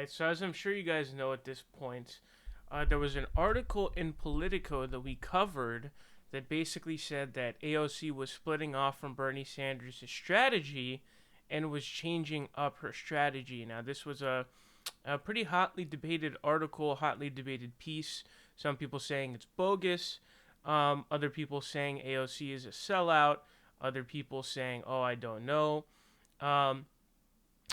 Alright, so as I'm sure you guys know at this point, there was an article in Politico that we covered that basically said that AOC was splitting off from Bernie Sanders' strategy and was changing up her strategy. Now, this was a pretty hotly debated article, hotly debated piece. Some people saying it's bogus, other people saying AOC is a sellout, other people saying, oh, I don't know. Um,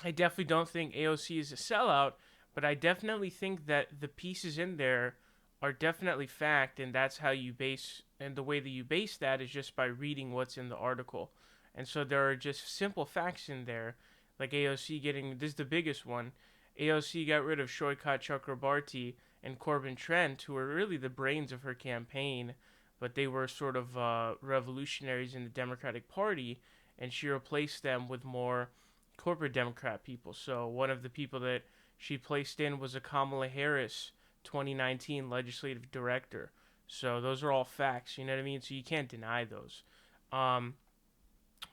I definitely don't think AOC is a sellout, but I definitely think that the pieces in there are definitely fact, and that's how you base, and the way that you base that is just by reading what's in the article. And so there are just simple facts in there, like AOC getting, this is the biggest one, AOC got rid of Shoykat Chakrabarti and Corbin Trent, who were really the brains of her campaign, but they were sort of revolutionaries in the Democratic Party, and she replaced them with more corporate Democrat people. So one of the people that she placed in was a Kamala Harris 2019 legislative director. So those are all facts, you know what I mean? So you can't deny those. Um,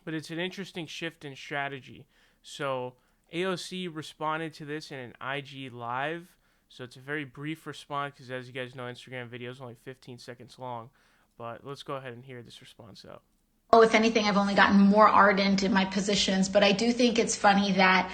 but it's an interesting shift in strategy. So AOC responded to this in an IG live. So it's a very brief response because, as you guys know, Instagram video is only 15 seconds long. But let's go ahead and hear this response out. Oh, if anything, I've only gotten more ardent in my positions, but I do think it's funny that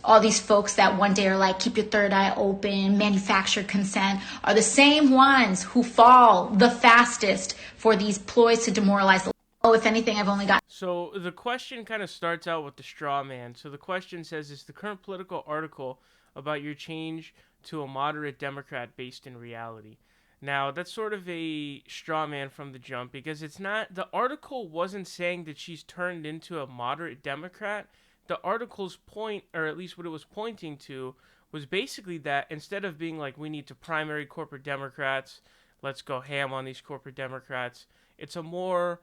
all these folks that one day are like, keep your third eye open, manufacture consent, are the same ones who fall the fastest for these ploys to demoralize the. Oh, if anything, I've only got. So the question kind of starts out with the straw man. So the question says, is the current political article about your change to a moderate Democrat based in reality? Now, that's sort of a straw man from the jump because it's not, the article wasn't saying that she's turned into a moderate Democrat. The article's point, or at least what it was pointing to, was basically that instead of being like, we need to primary corporate Democrats, let's go ham on these corporate Democrats, it's a more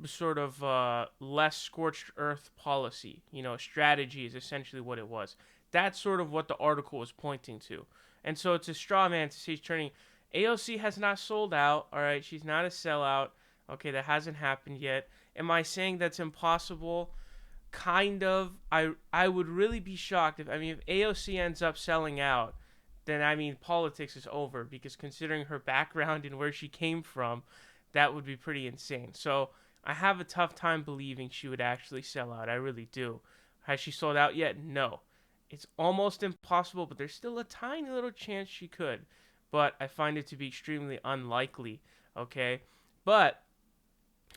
sort of less scorched earth policy. Strategy is essentially what it was. That's sort of what the article was pointing to. And so it's a straw man to say she's turning. AOC has not sold out, all right? She's not a sellout. Okay, that hasn't happened yet. Am I saying that's impossible? Kind of. I would really be shocked if AOC ends up selling out, then politics is over because considering her background and where she came from, that would be pretty insane. So I have a tough time believing she would actually sell out. I really do. Has she sold out yet? No. It's almost impossible, but there's still a tiny little chance she could. But I find it to be extremely unlikely, okay? But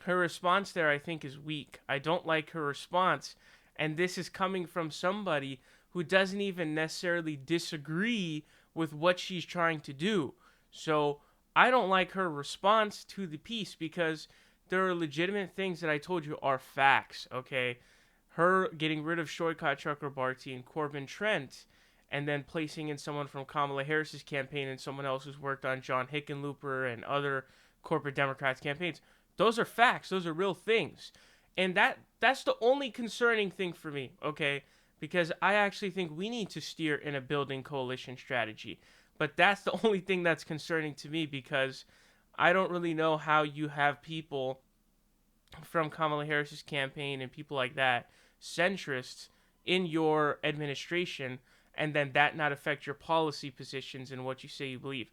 her response there, I think, is weak. I don't like her response, and this is coming from somebody who doesn't even necessarily disagree with what she's trying to do. So I don't like her response to the piece because there are legitimate things that I told you are facts, okay? Her getting rid of Shoykat Chakrabarti and Corbin Trent and then placing in someone from Kamala Harris's campaign and someone else who's worked on John Hickenlooper and other corporate Democrats' campaigns. Those are facts. Those are real things. And that's the only concerning thing for me, okay? Because I actually think we need to steer in a building coalition strategy. But that's the only thing that's concerning to me because I don't really know how you have people from Kamala Harris's campaign and people like that, centrists, in your administration, and then that not affect your policy positions and what you say you believe.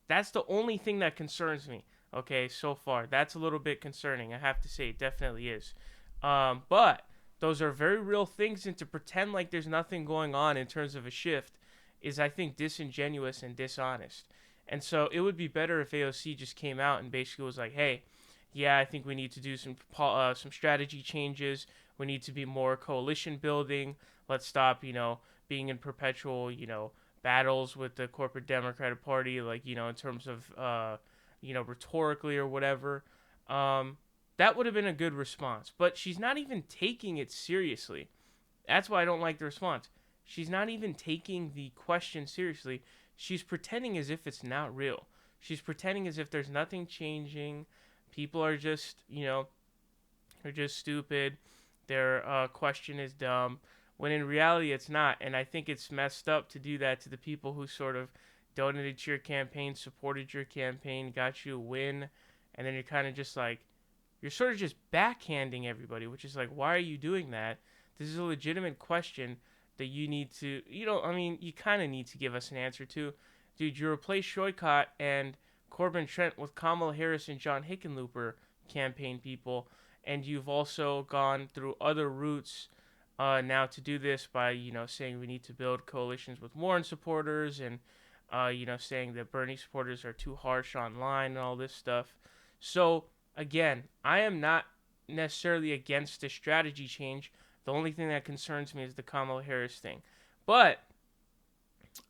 That's the only thing that concerns me, okay, so far. That's a little bit concerning, I have to say. It definitely is. But those are very real things, and to pretend like there's nothing going on in terms of a shift is, I think, disingenuous and dishonest. And so it would be better if AOC just came out and basically was like, hey, yeah, I think we need to do some strategy changes. We need to be more coalition building. Let's stop, being in perpetual, battles with the corporate Democratic Party, like, in terms of, rhetorically or whatever. That would have been a good response. But she's not even taking it seriously. That's why I don't like the response. She's not even taking the question seriously. She's pretending as if it's not real. She's pretending as if there's nothing changing. People are just, they're just stupid. Their question is dumb. When in reality, it's not. And I think it's messed up to do that to the people who sort of donated to your campaign, supported your campaign, got you a win. And then you're kind of just like, you're sort of just backhanding everybody, which is like, why are you doing that? This is a legitimate question. that you need to, you kind of need to give us an answer to. Dude, you replace Shoycott and Corbin Trent with Kamala Harris and John Hickenlooper campaign people, and you've also gone through other routes now to do this by, saying we need to build coalitions with Warren supporters and, saying that Bernie supporters are too harsh online and all this stuff. So, again, I am not necessarily against the strategy change. The only thing that concerns me is the Kamala Harris thing. But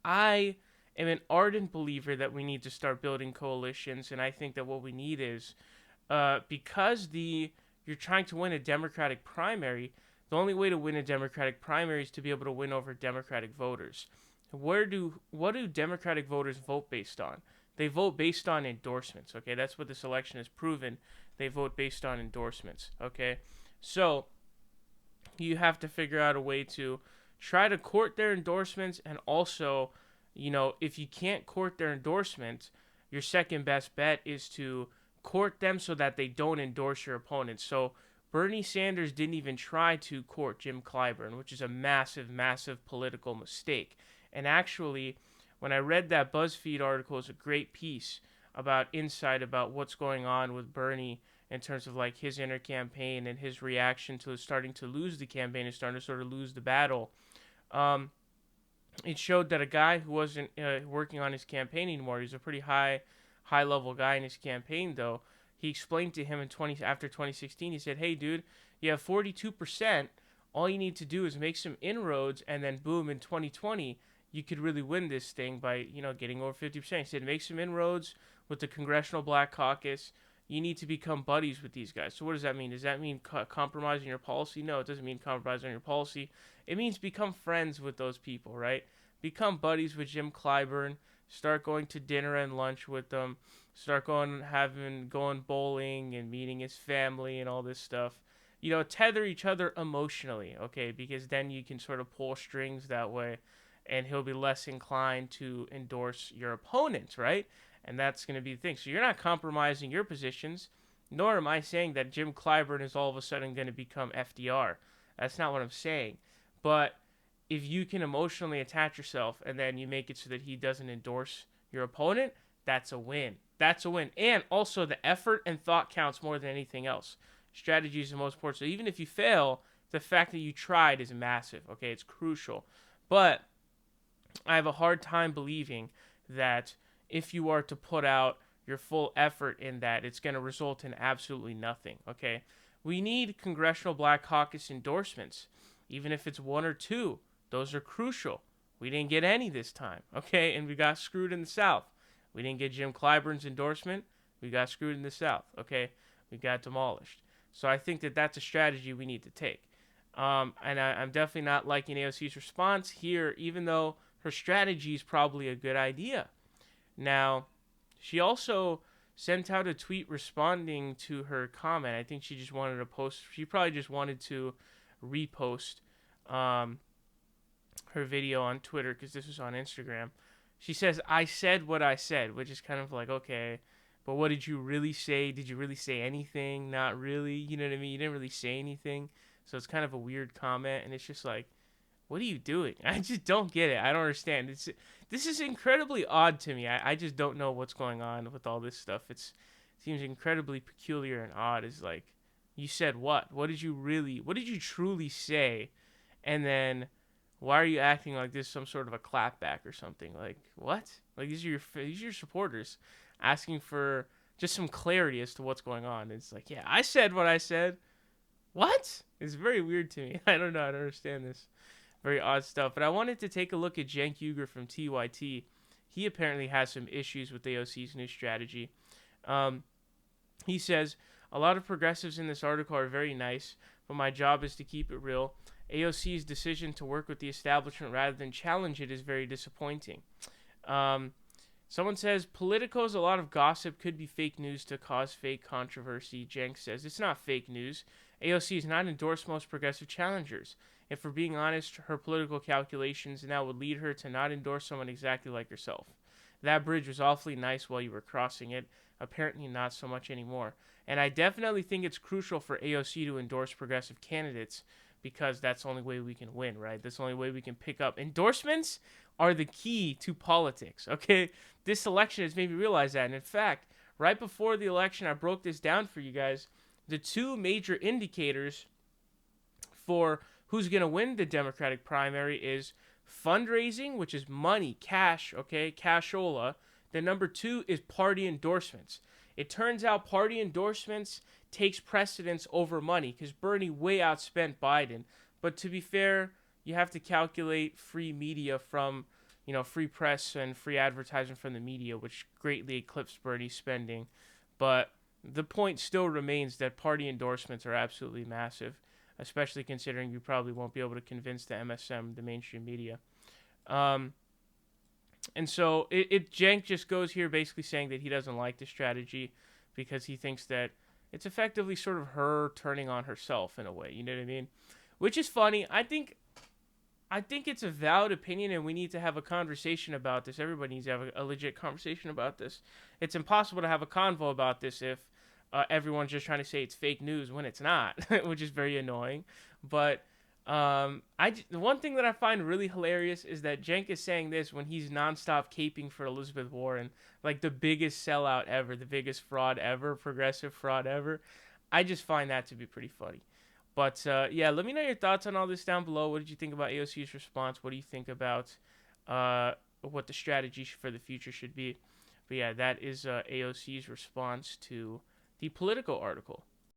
I am an ardent believer that we need to start building coalitions, and I think that what we need is, because you're trying to win a Democratic primary, the only way to win a Democratic primary is to be able to win over Democratic voters. What do Democratic voters vote based on? They vote based on endorsements, okay? That's what this election has proven. They vote based on endorsements, okay? So you have to figure out a way to try to court their endorsements, and also, if you can't court their endorsements, your second best bet is to court them so that they don't endorse your opponents. So Bernie Sanders didn't even try to court Jim Clyburn, which is a massive, massive political mistake. And actually, when I read that BuzzFeed article, it's a great piece about insight about what's going on with Bernie in terms of like his inner campaign and his reaction to starting to lose the campaign and starting to sort of lose the battle. It showed that a guy who wasn't working on his campaign anymore, he's a pretty high level guy in his campaign though. He explained to him after 2016, he said, "Hey dude, you have 42%. All you need to do is make some inroads, and then boom, in 2020, you could really win this thing by, getting over 50%. He said, make some inroads with the Congressional Black Caucus. You need to become buddies with these guys. So what does that mean? Does that mean compromising your policy? No, it doesn't mean compromising your policy. It means become friends with those people, right? Become buddies with Jim Clyburn. Start going to dinner and lunch with them. Start going bowling and meeting his family and all this stuff. Tether each other emotionally, okay? Because then you can sort of pull strings that way, and he'll be less inclined to endorse your opponents, right? And that's going to be the thing. So you're not compromising your positions, nor am I saying that Jim Clyburn is all of a sudden going to become FDR. That's not what I'm saying. But if you can emotionally attach yourself and then you make it so that he doesn't endorse your opponent, that's a win. That's a win. And also the effort and thought counts more than anything else. Strategy is the most important. So even if you fail, the fact that you tried is massive. Okay, it's crucial. But I have a hard time believing that if you are to put out your full effort in that, it's going to result in absolutely nothing, okay? We need Congressional Black Caucus endorsements, even if it's one or two. Those are crucial. We didn't get any this time, okay? And we got screwed in the South. We didn't get Jim Clyburn's endorsement. We got screwed in the South, okay? We got demolished. So I think that that's a strategy we need to take. And I'm definitely not liking AOC's response here, even though her strategy is probably a good idea. Now, she also sent out a tweet responding to her comment. I think she just wanted to post. She probably just wanted to repost her video on Twitter because this was on Instagram. She says, "I said what I said," which is kind of like, okay, but what did you really say? Did you really say anything? Not really. You know what I mean? You didn't really say anything. So it's kind of a weird comment, and it's just like, what are you doing? I just don't get it. I don't understand. This is incredibly odd to me. I just don't know what's going on with all this stuff. It seems incredibly peculiar and odd. It's like, you said what? What did you truly say? And then why are you acting like this is some sort of a clapback or something? Like, what? Like, these are your supporters asking for just some clarity as to what's going on. It's like, yeah, I said what I said. What? It's very weird to me. I don't know. I don't understand this. Very odd stuff. But I wanted to take a look at Cenk Uygur from TYT. He apparently has some issues with AOC's new strategy. He says, "A lot of progressives in this article are very nice, but my job is to keep it real. AOC's decision to work with the establishment rather than challenge it is very disappointing." Someone says, "Politico's a lot of gossip could be fake news to cause fake controversy." Cenk says, "It's not fake news. AOC has not endorsed most progressive challengers. If we're being honest, her political calculations now would lead her to not endorse someone exactly like herself. That bridge was awfully nice while you were crossing it. Apparently not so much anymore." And I definitely think it's crucial for AOC to endorse progressive candidates because that's the only way we can win, right? That's the only way we can pick up. Endorsements are the key to politics, okay? This election has made me realize that. And in fact, right before the election, I broke this down for you guys. The two major indicators for who's going to win the Democratic primary is fundraising, which is money, cash, okay? Cashola. The number two is party endorsements. It turns out party endorsements takes precedence over money because Bernie way outspent Biden. But to be fair, you have to calculate free media from, free press and free advertising from the media, which greatly eclipsed Bernie's spending. But the point still remains that party endorsements are absolutely massive, especially considering you probably won't be able to convince the MSM, the mainstream media. And so Cenk just goes here basically saying that he doesn't like the strategy because he thinks that it's effectively sort of her turning on herself in a way. You know what I mean? Which is funny. I think it's a valid opinion, and we need to have a conversation about this. Everybody needs to have a legit conversation about this. It's impossible to have a convo about this if everyone's just trying to say it's fake news when it's not, which is very annoying. But the one thing that I find really hilarious is that Cenk is saying this when he's nonstop caping for Elizabeth Warren, like the biggest sellout ever, the biggest fraud ever, progressive fraud ever. I just find that to be pretty funny. But yeah, let me know your thoughts on all this down below. What did you think about AOC's response? What do you think about what the strategy for the future should be? But yeah, that is AOC's response to the Politico article.